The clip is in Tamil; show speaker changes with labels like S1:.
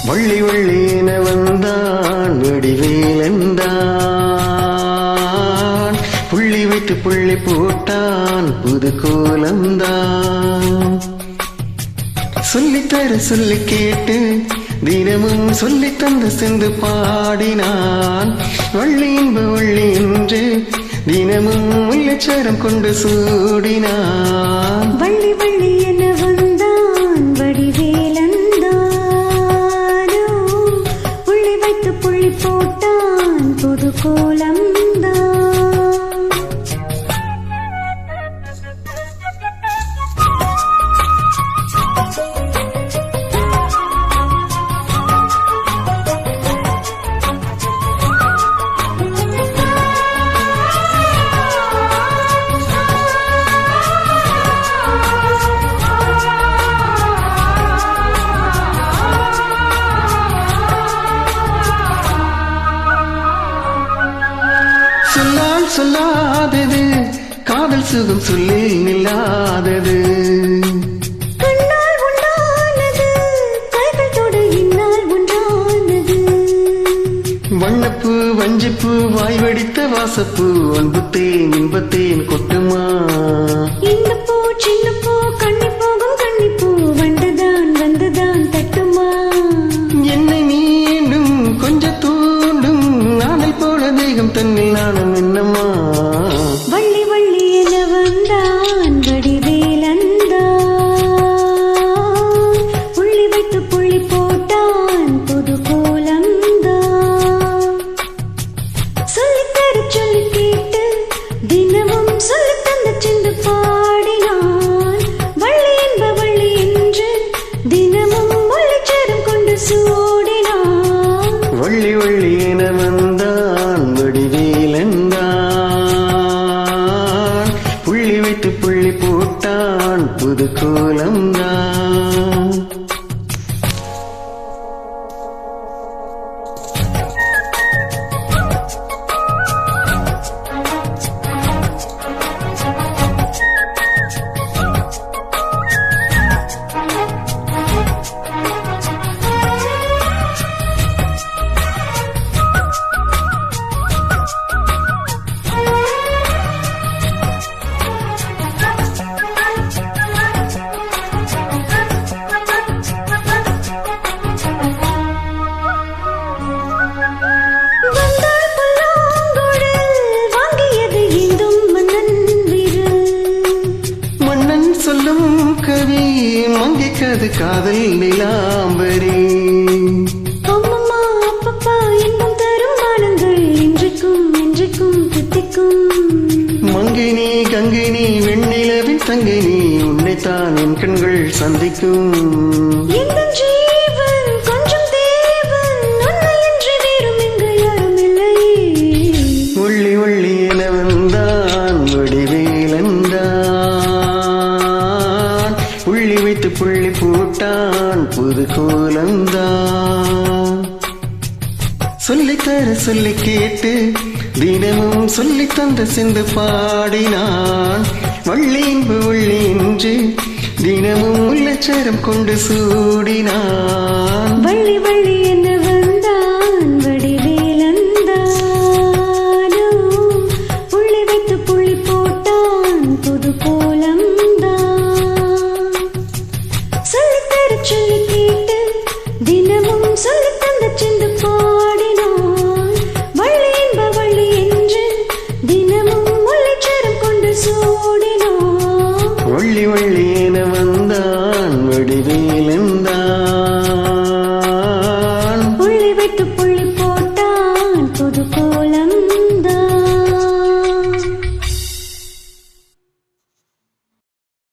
S1: வள்ளி வள்ளீன வந்தான் வடிவேலந்தான், புள்ளி வைத்து புள்ளி போட்டான் புது கோலந்தான். சொல்லித்தர சொல்லி கேட்டு தினமும் சொல்லி தந்து சென்று பாடினான். வள்ளி இன்ப வள்ளி என்று தினமும் முல்லைச்சரம் கொண்டு சூடினான்.
S2: வள்ளி வள்ளி என வந்தான் வடிவேலந்தானோ, புள்ளி வைத்து புள்ளி போட்டான் புது கோலம்தான்.
S1: சொல்லால் சொல்லாதது காதல் சுகம் சொல்லில் நில்லாதது.
S2: கண்ணால் உண்டானது கைகள் தொட இன்னால் ஒன்றானது.
S1: வண்ணப்பூ வஞ்சிப்பூ வாய் வடித்த வாசப்பூ அன்புத்தேன் இன்பத்தேன் கொட்டுமா.
S2: இந்த பூ சின்ன பூ கண்ணி போகும் கண்ணிப்பூ வண்டுதான் வந்துதான் தட்டுமா.
S1: என்னை மீண்டும் கொஞ்ச தூண்டும் நாளை போல தேகம் தன்னில் நானும் என்னம்மா.
S2: வள்ளி வள்ளி என வந்தான் வடிவேலந்தான், புள்ளி வைத்து புள்ளி போட்டான் புது கோலம்தான். சொல்லித்தர சொல்லி கேட்டு தினமும் சொல்லி தந்த சென்று பாடினான். வள்ளி என்ப வள்ளி என்று தினமும் முல்லைச்சரம் கொண்டு சூடினான்.
S1: வள்ளி வள்ளி என வந்தான் வடிவேலந்தான், புள்ளி வைத்து புள்ளி போட்டான் புது கோலம்தான். சொல்லும் கவி மங்கிக்கது காதல் நிலாம்பரி.
S2: அம்மம்மா அப்பப்பா இன்பம் தரும் வானங்கள் இன்றைக்கும் இன்றைக்கும் தித்திக்கும்.
S1: மங்கினி கங்கினி வெண்ணிலவின் தங்கினி உன்னைத்தான் என் கண்கள் சந்திக்கும்.
S2: எந்த ஜீவன் கொஞ்சம் தேவன் உன்னை என்று வேறும் இங்கு யாரும் இல்லையே.
S1: ஒள்ளி ஒள்ளி என வந்தான் வடிவேலந்தான், புள்ளி வைத்து புள்ளி போட்டான் புது கோலம்தான். சொல்லித்தர சொல்லி கேட்டு தினமும் சொல்லி தந்த சென்று பாடினான். வள்ளி இன்பு வள்ளி என்று தினமும் முல்லைச்சரம் கொண்டு சூடினான்.
S2: வள்ளி வள்ளி என வந்தான் வடிவேலந்தானோ, புள்ளி வைத்து புள்ளி போட்டான் புது கோலம்தான். சொல்லித்தர சொல்லி கேட்டு தினமும் சொல்லி தந்த சென்று பாடினான். வள்ளி என்ப வள்ளி என்று தினமும் முல்லைச்சரம் கொண்டு சூடினான்.
S1: வள்ளி வள்ளி என வந்தான் வடிவேலன்